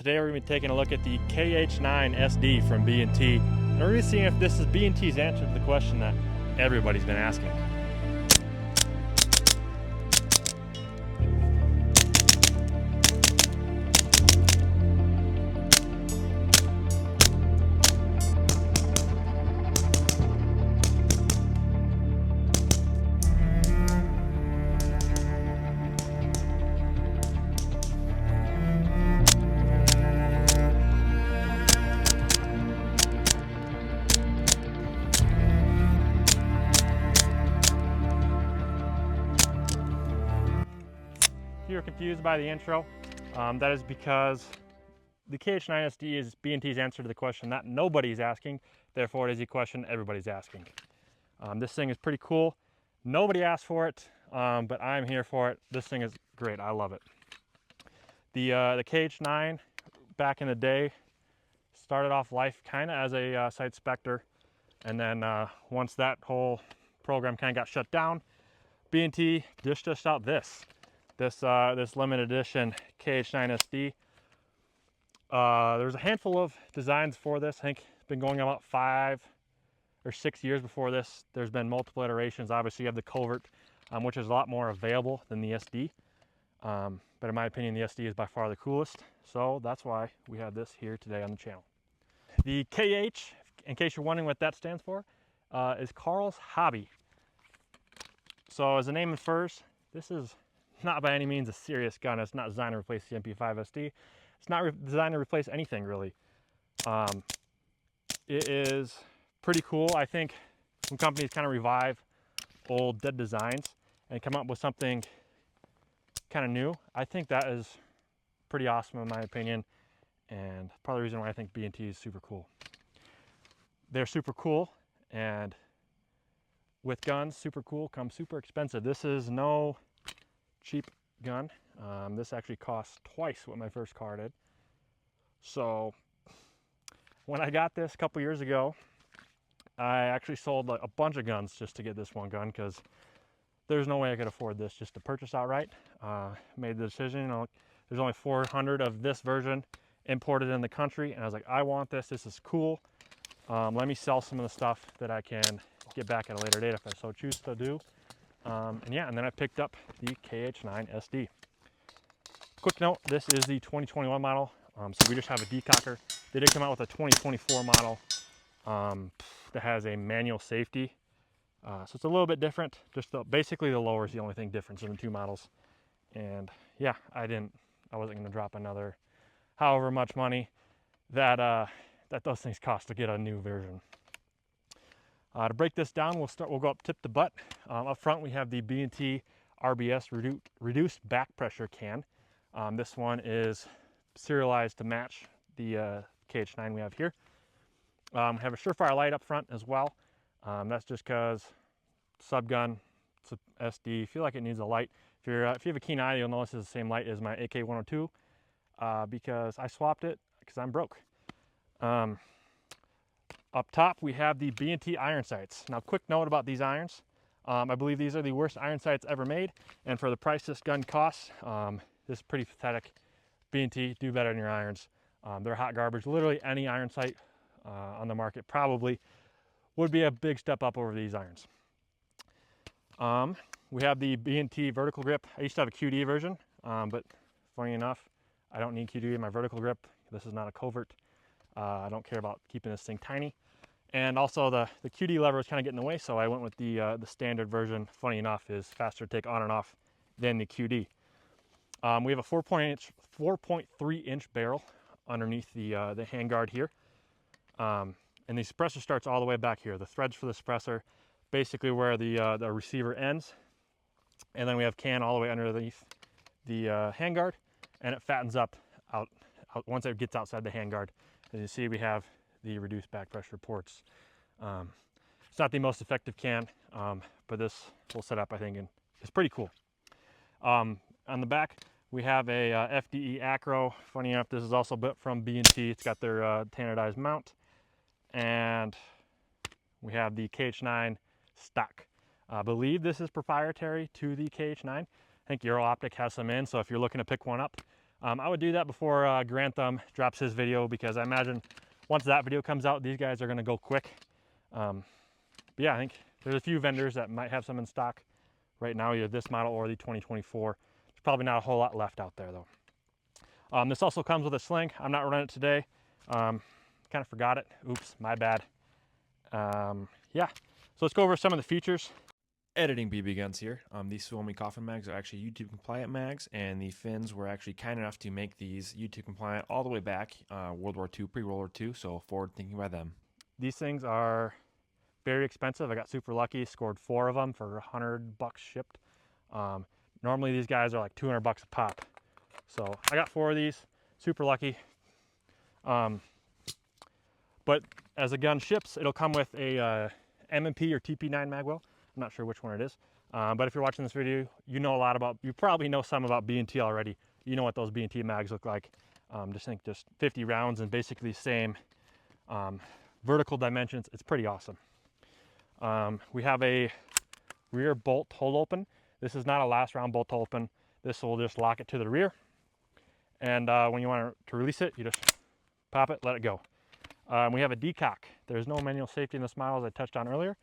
Today we're going to be taking a look at the KH9-SD from B&T, and we're going to be seeing if this is B&T's answer to the question that everybody's been asking. If you're confused by the intro, that is because the KH9-SD is B&T's answer to the question that nobody's asking, therefore it is a question everybody's asking. This thing is pretty cool. Nobody asked for it, but I'm here for it. This thing is great, I love it. The KH9, back in the day, started off life kind of as a Site Spectre, and then once that whole program kind of got shut down, B&T dished us out this limited edition KH9-SD. There's a handful of designs for this. I think it's been going on about 5 or 6 years before this. There's been multiple iterations. Obviously you have the Covert, which is a lot more available than the SD. But in my opinion, the SD is by far the coolest. So that's why we have this here today on the channel. The KH, in case you're wondering what that stands for, is Carl's Hobby. So as the name infers, this is not by any means a serious gun. It's not designed to replace the MP5SD. It's not designed to replace anything really. It is pretty cool. I think when companies kind of revive old dead designs and come up with something kind of new, I think that is pretty awesome in my opinion, and probably the reason why I think B&T is super cool. They're super cool, and with guns, super cool comes super expensive. This is no cheap gun. This actually costs twice what my first car did. So when I got this a couple years ago, I actually sold a bunch of guns just to get this one gun, because there's no way I could afford this just to purchase outright. Made the decision, you know, there's only 400 of this version imported in the country, and I was like, I want this. This is cool. Let me sell some of the stuff that I can get back at a later date if I so choose to do. And then I picked up the KH9-SD. Quick note, this is the 2021 model, so we just have a decocker. They did come out with a 2024 model that has a manual safety. So it's a little bit different. Basically the lower is the only thing different in the two models. And yeah, I wasn't gonna drop another however much money that those things cost to get a new version. To break this down, we'll go up tip to butt. Up front, we have the B&T RBS reduced back pressure can. This one is serialized to match the KH9 we have here. We have a Surefire light up front as well. That's just because subgun, it's a SD, I feel like it needs a light. If you have a keen eye, you'll notice it's the same light as my AK-102 because I swapped it because I'm broke. Up top, we have the B&T iron sights. Now, quick note about these irons. I believe these are the worst iron sights ever made, and for the price this gun costs, this is pretty pathetic. B&T, do better than your irons. They're hot garbage. Literally any iron sight on the market probably would be a big step up over these irons. We have the B&T vertical grip. I used to have a QD version, but funny enough, I don't need QD in my vertical grip. This is not a Covert. I don't care about keeping this thing tiny. And also the QD lever was kind of getting in the way, so I went with the standard version. Funny enough, is faster to take on and off than the QD. We have a 4.3 inch barrel underneath the handguard here. And the suppressor starts all the way back here. The threads for the suppressor, basically where the receiver ends. And then we have can all the way underneath the handguard, and it fattens up out once it gets outside the handguard. As you see, we have the reduced back pressure ports. It's not the most effective can, but this whole setup I think is pretty cool. On the back, we have a FDE Acro. Funny enough, this is also built from B&T. It's got their tandemized mount, and we have the KH9 stock. I believe this is proprietary to the KH9. I think Euro Optic has some in, so if you're looking to pick one up, I would do that before Grantham drops his video, because I imagine once that video comes out, these guys are going to go quick. But yeah, I think there's a few vendors that might have some in stock right now, either this model or the 2024. There's probably not a whole lot left out there though. This also comes with a sling. I'm not running it today. Kind of forgot it. Oops, my bad. Yeah, so let's go over some of the features. Editing BB guns here. These Suomi coffin mags are actually YouTube compliant mags, and the Finns were actually kind enough to make these YouTube compliant all the way back World War II, pre-World War II, so forward thinking by them. These things are very expensive. I got super lucky, scored 4 of them for $100 shipped. Normally these guys are like $200 a pop. So I got 4 of these, super lucky. But as a gun ships, it'll come with a M&P or TP9 magwell. I'm not sure which one it is. But if you're watching this video, you know a lot about, you probably know some about B&T already. You know what those B&T mags look like. Just 50 rounds and basically the same vertical dimensions. It's pretty awesome. We have a rear bolt hold open. This is not a last round bolt open. This will just lock it to the rear. And when you want to release it, you just pop it, let it go. We have a decock. There's no manual safety in this model, as I touched on earlier.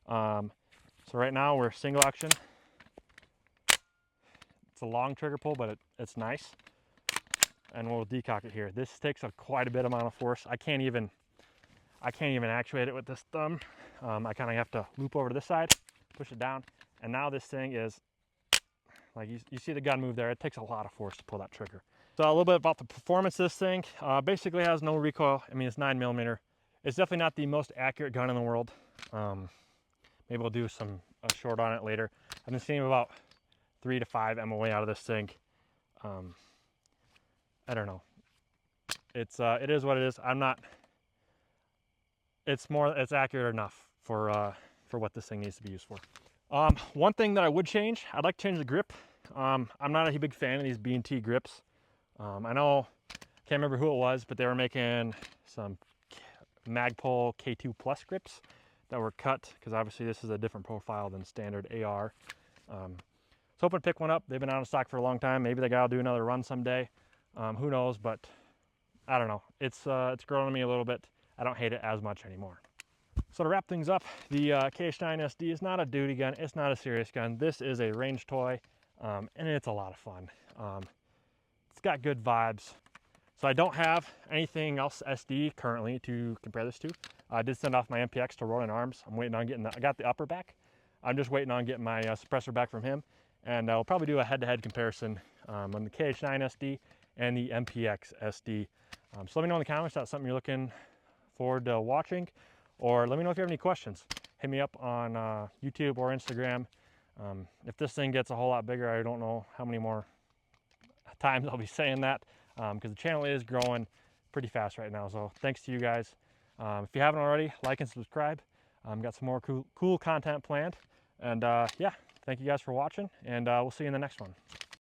So right now we're single action. It's a long trigger pull, but it's nice. And we'll decock it here. This takes quite a bit amount of force. I can't even actuate it with this thumb. I kind of have to loop over to this side, push it down, and now this thing is, like you see the gun move there, it takes a lot of force to pull that trigger. So a little bit about the performance of this thing. Basically has no recoil. I mean, it's 9mm. It's definitely not the most accurate gun in the world. Maybe we'll do a short on it later. I've been seeing about 3 to 5 MOA out of this thing. I don't know. It is what it is. It's accurate enough for what this thing needs to be used for. One thing that I would change, I'd like to change the grip. I'm not a big fan of these B&T grips. I know, can't remember who it was, but they were making some Magpul K2 Plus grips that were cut, because obviously this is a different profile than standard AR. So hoping to pick one up. They've been out of stock for a long time. Maybe the guy will do another run someday. Who knows, but I don't know. It's growing on me a little bit. I don't hate it as much anymore. So to wrap things up, the KH9-SD is not a duty gun. It's not a serious gun. This is a range toy, and it's a lot of fun. It's got good vibes. So I don't have anything else SD currently to compare this to. I did send off my MPX to Rolling Arms. I'm waiting on getting I got the upper back. I'm just waiting on getting my suppressor back from him. And I'll probably do a head-to-head comparison on the KH9-SD and the MPX SD. So let me know in the comments if that's something you're looking forward to watching. Or let me know if you have any questions. Hit me up on YouTube or Instagram. If this thing gets a whole lot bigger, I don't know how many more times I'll be saying that, because the channel is growing pretty fast right now. So thanks to you guys. If you haven't already, like and subscribe. Got some more cool content planned. And yeah, thank you guys for watching, and we'll see you in the next one.